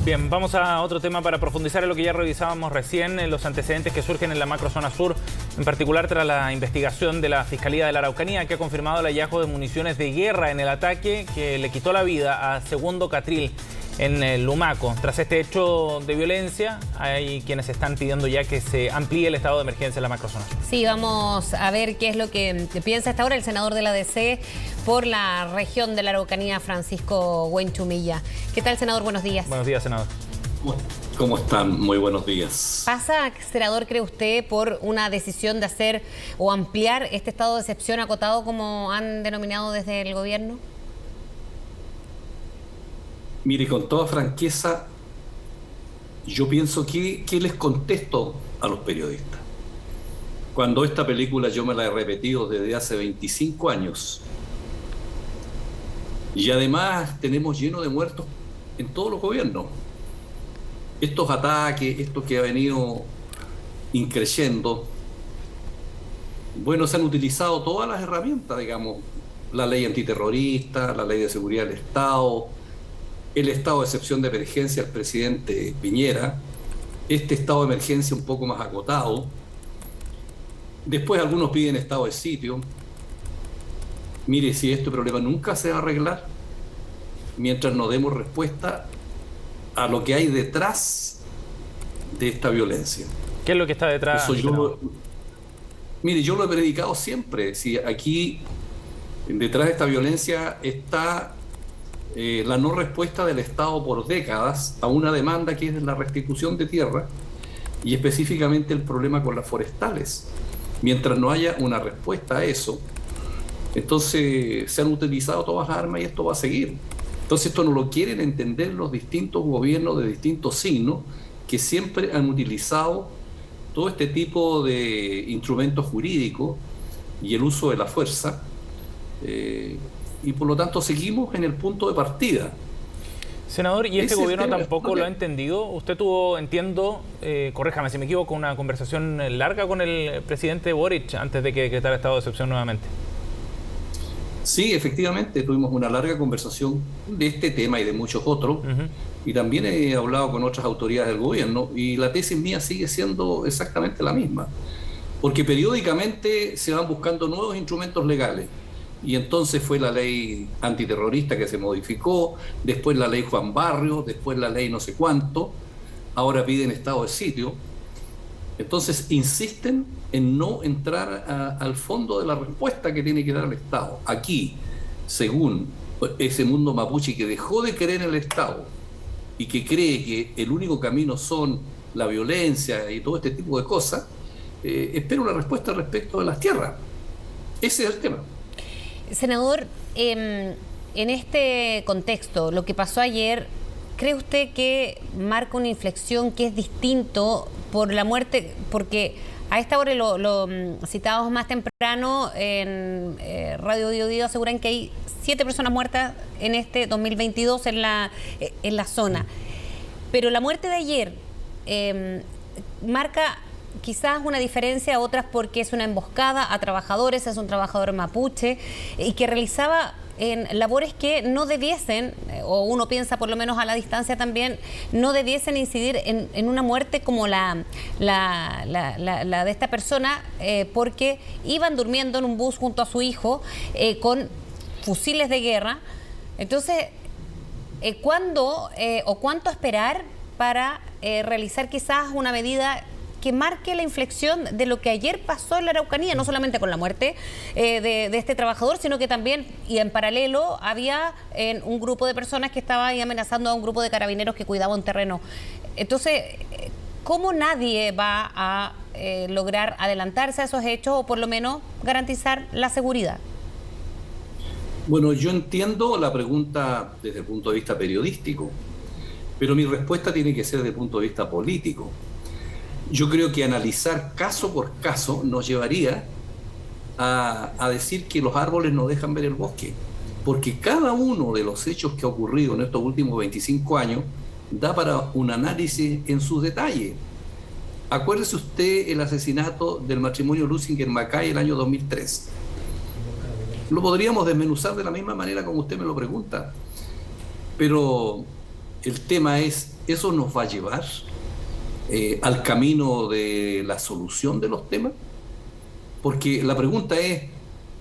Bien, vamos a otro tema para profundizar en lo que ya revisábamos recién, en los antecedentes que surgen en la macrozona sur, en particular tras la investigación de la Fiscalía de la Araucanía, que ha confirmado el hallazgo de municiones de guerra en el ataque que le quitó la vida a Segundo Catril en Lumaco. Tras este hecho de violencia, hay quienes están pidiendo ya que se amplíe el estado de emergencia en la macrozona. Sí, vamos a ver qué es lo que piensa hasta ahora el senador de la DC por la región de la Araucanía, Francisco Huenchumilla. ¿Qué tal, senador? Buenos días. Buenos días, senador. ¿Cómo están? Muy buenos días. ¿Pasa, senador, cree usted, por una decisión de hacer o ampliar este estado de excepción acotado, como han denominado desde el gobierno? Mire, con toda franqueza, yo pienso que les contesto a los periodistas. Cuando esta película yo me la he repetido desde hace 25 años, y además tenemos lleno de muertos en todos los gobiernos. Estos ataques, esto que ha venido increciendo, bueno, se han utilizado todas las herramientas, digamos, la ley antiterrorista, la ley de seguridad del Estado, el estado de excepción de emergencia del presidente Piñera, este estado de emergencia un poco más acotado. Después algunos piden estado de sitio. Mire, si este problema nunca se va a arreglar mientras no demos respuesta a lo que hay detrás de esta violencia. ¿Qué es lo que está detrás? Mire, yo lo he predicado siempre. Si aquí detrás de esta violencia está la no respuesta del Estado por décadas a una demanda que es la restitución de tierra y específicamente el problema con las forestales. Mientras no haya una respuesta a eso, entonces se han utilizado todas las armas y esto va a seguir. Entonces esto no lo quieren entender los distintos gobiernos de distintos signos que siempre han utilizado todo este tipo de instrumentos jurídicos y el uso de la fuerza. Y por lo tanto seguimos en el punto de partida. Senador, ¿y este gobierno tampoco lo ha entendido? Usted tuvo, entiendo, corréjame si me equivoco, una conversación larga con el presidente Boric antes de que decretara estado de excepción nuevamente. Sí, efectivamente, tuvimos una larga conversación de este tema y de muchos otros, y también he hablado con otras autoridades del gobierno, y la tesis mía sigue siendo exactamente la misma, porque periódicamente se van buscando nuevos instrumentos legales. Y entonces fue la ley antiterrorista que se modificó, después la ley Juan Barrios, después la ley no sé cuánto, ahora piden estado de sitio. Entonces insisten en no entrar al fondo de la respuesta que tiene que dar el Estado. Aquí, según ese mundo mapuche que dejó de creer en el Estado y que cree que el único camino son la violencia y todo este tipo de cosas, espera una respuesta respecto de las tierras. Ese es el tema. Senador, en este contexto, lo que pasó ayer, ¿cree usted que marca una inflexión que es distinto por la muerte? Porque a esta hora lo citábamos más temprano en Radio Biobío, aseguran que hay 7 personas muertas en este 2022 en la zona. Pero la muerte de ayer marca quizás una diferencia a otras porque es una emboscada a trabajadores, es un trabajador mapuche y que realizaba en labores que no debiesen, o uno piensa por lo menos a la distancia también, no debiesen incidir en una muerte como la de esta persona, porque iban durmiendo en un bus junto a su hijo con fusiles de guerra. Entonces, ¿cuándo o cuánto esperar para realizar quizás una medida que marque la inflexión de lo que ayer pasó en la Araucanía, no solamente con la muerte de este trabajador, sino que también, y en paralelo, había un grupo de personas que estaba ahí amenazando a un grupo de carabineros que cuidaba un terreno? Entonces, ¿cómo nadie va a lograr adelantarse a esos hechos o por lo menos garantizar la seguridad? Bueno, yo entiendo la pregunta desde el punto de vista periodístico, pero mi respuesta tiene que ser desde el punto de vista político. Yo creo que analizar caso por caso nos llevaría a decir que los árboles no dejan ver el bosque, porque cada uno de los hechos que ha ocurrido en estos últimos 25 años da para un análisis en sus detalles. Acuérdese usted el asesinato del matrimonio Lusinger-Macay el año 2003. Lo podríamos desmenuzar de la misma manera como usted me lo pregunta, pero El tema es, ¿eso nos va a llevar al camino de la solución de los temas? Porque la pregunta es,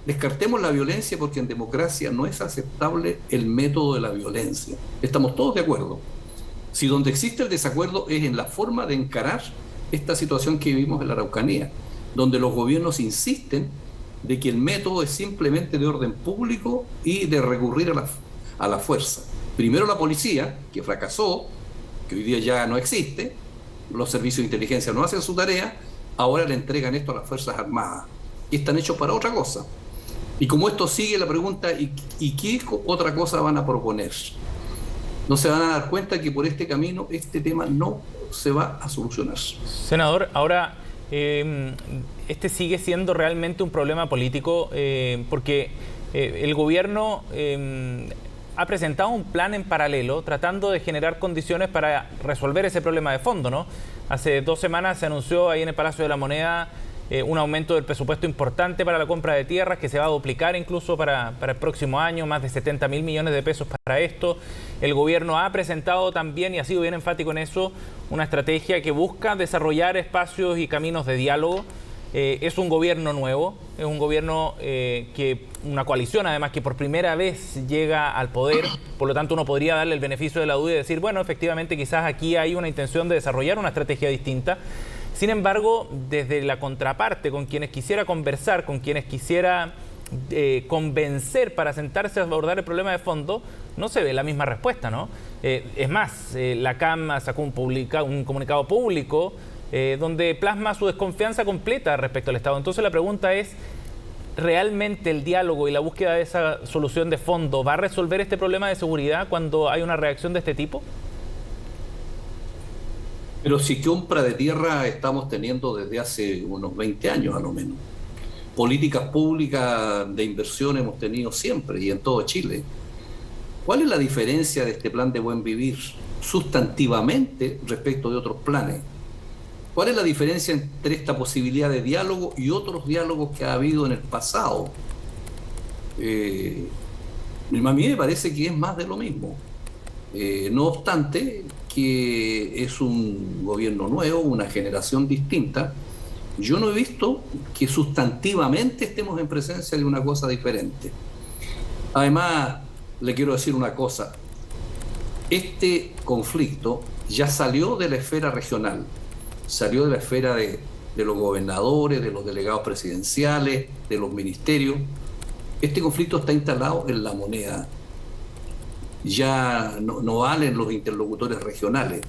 descartemos la violencia porque en democracia no es aceptable el método de la violencia. Estamos todos de acuerdo. Si donde existe el desacuerdo es en la forma de encarar esta situación que vivimos en la Araucanía, donde los gobiernos insisten de que el método es simplemente de orden público y de recurrir a la fuerza. Primero la policía, que fracasó, que hoy día ya no existe, los servicios de inteligencia no hacen su tarea, ahora le entregan esto a las Fuerzas Armadas, y están hechos para otra cosa. Y como esto sigue la pregunta, ¿y qué otra cosa van a proponer? No se van a dar cuenta que por este camino este tema no se va a solucionar. Senador, ahora este sigue siendo realmente un problema político porque el gobierno ha presentado un plan en paralelo tratando de generar condiciones para resolver ese problema de fondo, ¿no? Hace 2 semanas se anunció ahí en el Palacio de la Moneda un aumento del presupuesto importante para la compra de tierras que se va a duplicar incluso para el próximo año, más de 70.000 millones de pesos para esto. El gobierno ha presentado también, y ha sido bien enfático en eso, una estrategia que busca desarrollar espacios y caminos de diálogo. Es un gobierno nuevo, es un gobierno una coalición además que por primera vez llega al poder, por lo tanto uno podría darle el beneficio de la duda y decir, bueno, efectivamente quizás aquí hay una intención de desarrollar una estrategia distinta. Sin embargo, desde la contraparte, con quienes quisiera conversar, con quienes quisiera convencer para sentarse a abordar el problema de fondo, no se ve la misma respuesta, ¿no? Es más, la CAM sacó un comunicado público donde plasma su desconfianza completa respecto al Estado. Entonces la pregunta es, ¿realmente el diálogo y la búsqueda de esa solución de fondo va a resolver este problema de seguridad cuando hay una reacción de este tipo? Pero si compra de tierra estamos teniendo desde hace unos 20 años a lo menos. Políticas públicas de inversión hemos tenido siempre y en todo Chile. ¿Cuál es la diferencia de este plan de buen vivir sustantivamente respecto de otros planes? ¿Cuál es la diferencia entre esta posibilidad de diálogo y otros diálogos que ha habido en el pasado? A mí me parece que es más de lo mismo. No obstante, que es un gobierno nuevo, una generación distinta, yo no he visto que sustantivamente estemos en presencia de una cosa diferente. Además, le quiero decir una cosa, este conflicto ya salió de la esfera regional, salió de la esfera de los gobernadores, de los delegados presidenciales, de los ministerios. Este conflicto está instalado en la moneda. Ya no valen los interlocutores regionales.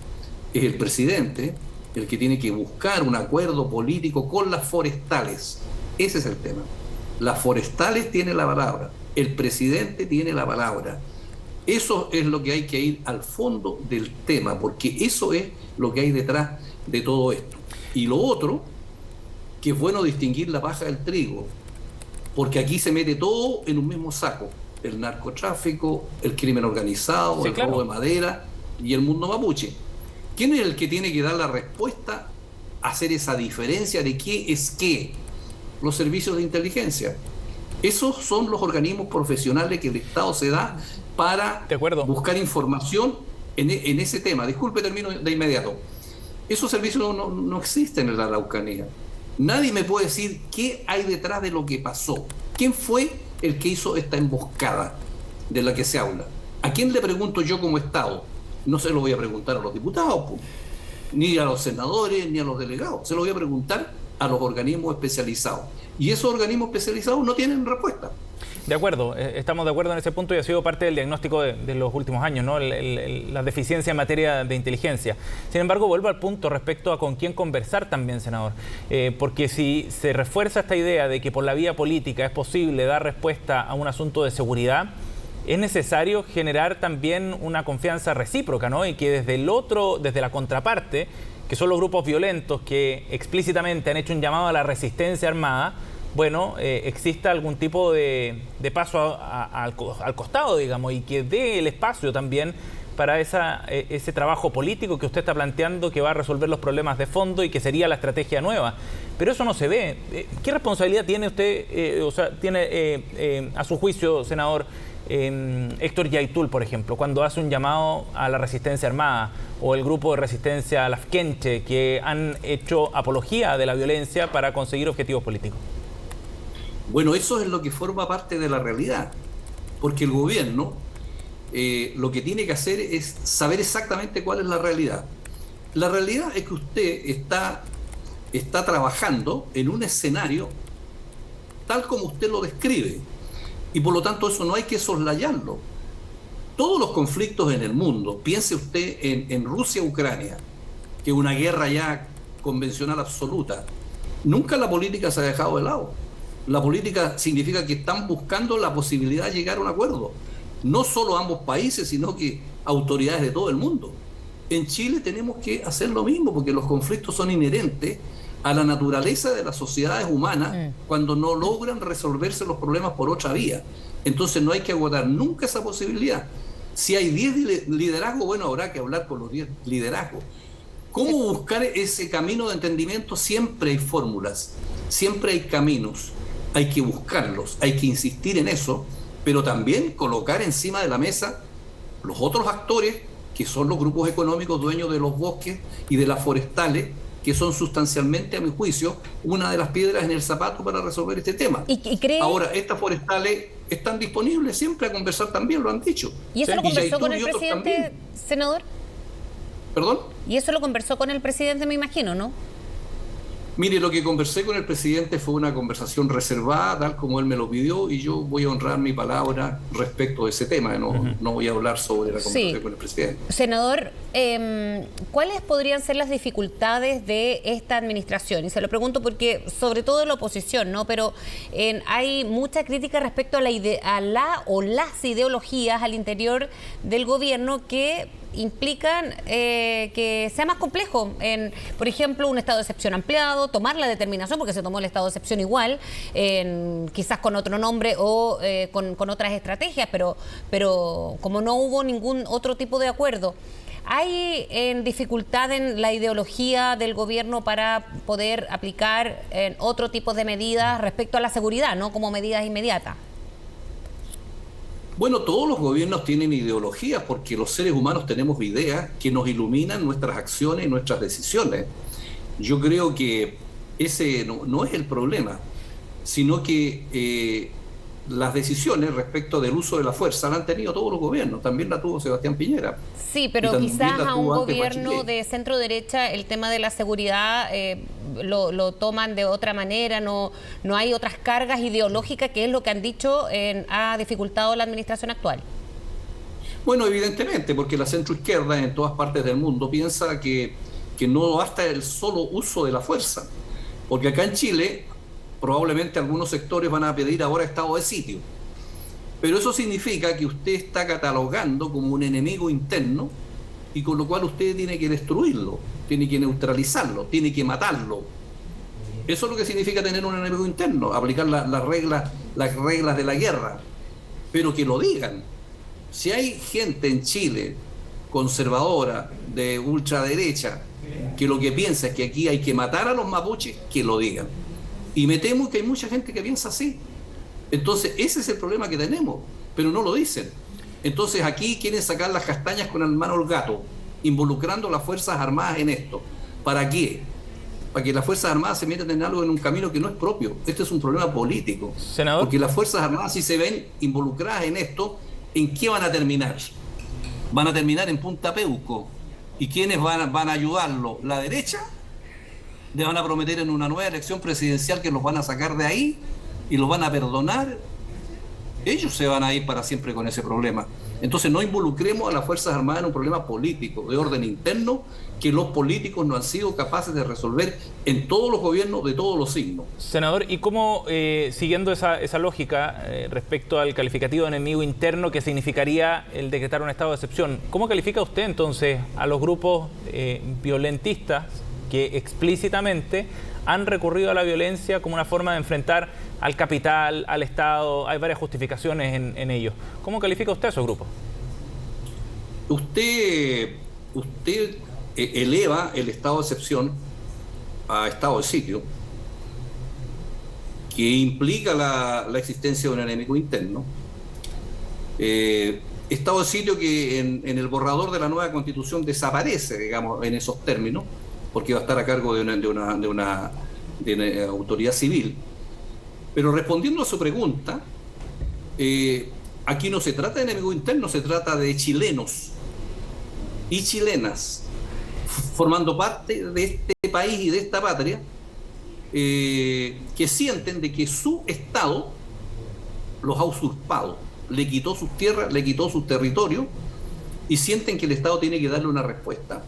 Es el presidente el que tiene que buscar un acuerdo político con las forestales. Ese es el tema. Las forestales tienen la palabra, el presidente tiene la palabra. Eso es lo que hay que ir al fondo del tema, porque eso es lo que hay detrás de todo esto. Y lo otro, que es bueno distinguir la paja del trigo, porque aquí se mete todo en un mismo saco. El narcotráfico, el crimen organizado, sí, el robo de madera y el mundo mapuche. ¿Quién es el que tiene que dar la respuesta a hacer esa diferencia de qué es qué? Los servicios de inteligencia. Esos son los organismos profesionales que el Estado se da para buscar información en ese tema. Disculpe, termino de inmediato. Esos servicios no existen en la Araucanía. Nadie me puede decir qué hay detrás de lo que pasó. ¿Quién fue el que hizo esta emboscada de la que se habla? ¿A quién le pregunto yo como Estado? No se lo voy a preguntar a los diputados, ni a los senadores, ni a los delegados. Se lo voy a preguntar a los organismos especializados. Y esos organismos especializados no tienen respuesta. De acuerdo, estamos de acuerdo en ese punto y ha sido parte del diagnóstico de los últimos años, ¿no? La deficiencia en materia de inteligencia. Sin embargo, vuelvo al punto respecto a con quién conversar también, senador. Porque si se refuerza esta idea de que por la vía política es posible dar respuesta a un asunto de seguridad, es necesario generar también una confianza recíproca, ¿no? Y que desde la contraparte, que son los grupos violentos que explícitamente han hecho un llamado a la resistencia armada, bueno, exista algún tipo de paso al costado, digamos, y que dé el espacio también para ese trabajo político que usted está planteando, que va a resolver los problemas de fondo y que sería la estrategia nueva. Pero eso no se ve. ¿Qué responsabilidad tiene usted, tiene a su juicio, senador, Héctor Yaitul, por ejemplo, cuando hace un llamado a la resistencia armada, o el grupo de resistencia Lafkenche, que han hecho apología de la violencia para conseguir objetivos políticos? Bueno, eso es lo que forma parte de la realidad, porque el gobierno lo que tiene que hacer es saber exactamente cuál es la realidad. La realidad es que usted está trabajando en un escenario tal como usted lo describe, y por lo tanto eso no hay que soslayarlo. Todos los conflictos en el mundo, piense usted en Rusia-Ucrania, que es una guerra ya convencional absoluta, nunca la política se ha dejado de lado. La política significa que están buscando la posibilidad de llegar a un acuerdo, no solo ambos países, sino que autoridades de todo el mundo. En Chile tenemos que hacer lo mismo, porque los conflictos son inherentes a la naturaleza de las sociedades humanas cuando no logran resolverse los problemas por otra vía. Entonces no hay que agotar nunca esa posibilidad. Si hay 10 liderazgos, bueno, habrá que hablar con los 10 liderazgos. ¿Cómo buscar ese camino de entendimiento? Siempre hay fórmulas, siempre hay caminos, hay que buscarlos, hay que insistir en eso, pero también colocar encima de la mesa los otros actores, que son los grupos económicos dueños de los bosques y de las forestales, que son sustancialmente, a mi juicio, una de las piedras en el zapato para resolver este tema. Ahora, estas forestales están disponibles siempre a conversar también, lo han dicho. ¿Y eso lo conversó con el presidente, senador? ¿Perdón? Y eso lo conversó con el presidente, me imagino, ¿no? Mire, lo que conversé con el presidente fue una conversación reservada, tal como él me lo pidió, y yo voy a honrar mi palabra respecto de ese tema. No voy a hablar sobre la conversación con el presidente. Senador, ¿cuáles podrían ser las dificultades de esta administración? Y se lo pregunto porque, sobre todo en la oposición, ¿no? Pero hay mucha crítica respecto a las ideologías al interior del gobierno que implican que sea más complejo. Por ejemplo, un estado de excepción ampliado, tomar la determinación, porque se tomó el estado de excepción igual, quizás con otro nombre o con otras estrategias, pero como no hubo ningún otro tipo de acuerdo. ¿Hay dificultad en la ideología del gobierno para poder aplicar otro tipo de medidas respecto a la seguridad, no como medidas inmediatas? Bueno, todos los gobiernos tienen ideologías, porque los seres humanos tenemos ideas que nos iluminan nuestras acciones y nuestras decisiones. Yo creo que ese no es el problema, sino que las decisiones respecto del uso de la fuerza la han tenido todos los gobiernos, también la tuvo Sebastián Piñera. Sí, pero quizás a un gobierno de centro derecha el tema de la seguridad lo toman de otra manera, no hay otras cargas ideológicas, que es lo que han dicho ha dificultado la administración actual. Bueno, evidentemente, porque la centroizquierda en todas partes del mundo piensa que no basta el solo uso de la fuerza, porque acá en Chile probablemente algunos sectores van a pedir ahora estado de sitio. Pero eso significa que usted está catalogando como un enemigo interno, y con lo cual usted tiene que destruirlo, tiene que neutralizarlo, tiene que matarlo. Eso es lo que significa tener un enemigo interno, aplicar las reglas de la guerra. Pero que lo digan. Si hay gente en Chile conservadora, de ultraderecha, que lo que piensa es que aquí hay que matar a los mapuches, que lo digan. Y me temo que hay mucha gente que piensa así. Entonces, ese es el problema que tenemos, pero no lo dicen. Entonces, aquí quieren sacar las castañas con la mano al gato, involucrando a las Fuerzas Armadas en esto. ¿Para qué? Para que las Fuerzas Armadas se metan en algo, en un camino que no es propio. Este es un problema político. Senador. Porque las Fuerzas Armadas, si se ven involucradas en esto, ¿en qué van a terminar? Van a terminar en Punta Peuco. ¿Y quiénes van a ayudarlo? ¿La derecha? Le van a prometer en una nueva elección presidencial que los van a sacar de ahí y los van a perdonar. Ellos se van a ir para siempre con ese problema. Entonces no involucremos a las Fuerzas Armadas en un problema político, de orden interno, que los políticos no han sido capaces de resolver en todos los gobiernos de todos los signos. Senador, ¿y cómo, siguiendo esa lógica respecto al calificativo de enemigo interno que significaría el decretar un estado de excepción, cómo califica usted entonces a los grupos violentistas que explícitamente han recurrido a la violencia como una forma de enfrentar al capital, al Estado? Hay varias justificaciones en ello. ¿Cómo califica usted a esos grupos? Usted eleva el estado de excepción a estado de sitio, que implica la existencia de un enemigo interno, Estado de sitio que en el borrador de la nueva Constitución desaparece, digamos, en esos términos, porque va a estar a cargo de una autoridad civil. Pero respondiendo a su pregunta, aquí no se trata de enemigo interno, se trata de chilenos y chilenas formando parte de este país y de esta patria, que sienten de que su Estado los ha usurpado, le quitó sus tierras, le quitó sus territorios, y sienten que el Estado tiene que darle una respuesta.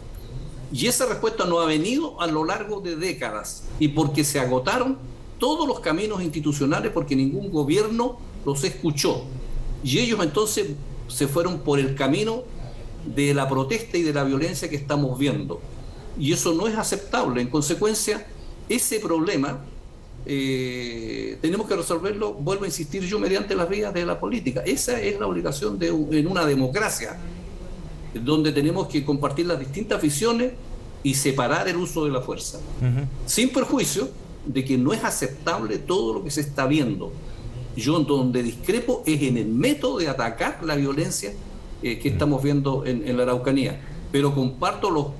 Y esa respuesta no ha venido a lo largo de décadas, y porque se agotaron todos los caminos institucionales, porque ningún gobierno los escuchó. Y ellos entonces se fueron por el camino de la protesta y de la violencia que estamos viendo. Y eso no es aceptable. En consecuencia, ese problema tenemos que resolverlo, vuelvo a insistir yo, mediante las vías de la política. Esa es la obligación en una democracia, donde tenemos que compartir las distintas visiones y separar el uso de la fuerza, sin perjuicio de que no es aceptable todo lo que se está viendo. Yo donde discrepo es en el método de atacar la violencia que estamos viendo en la Araucanía, pero comparto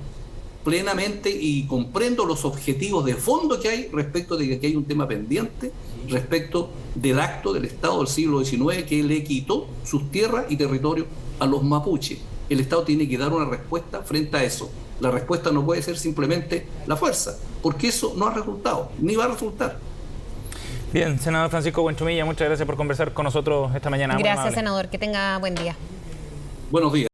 plenamente y comprendo los objetivos de fondo que hay respecto de que hay un tema pendiente respecto del acto del Estado del siglo XIX que le quitó sus tierras y territorios a los mapuches. El Estado tiene que dar una respuesta frente a eso. La respuesta no puede ser simplemente la fuerza, porque eso no ha resultado, ni va a resultar. Bien, senador Francisco Buenchumilla, muchas gracias por conversar con nosotros esta mañana. Gracias, senador. Que tenga buen día. Buenos días.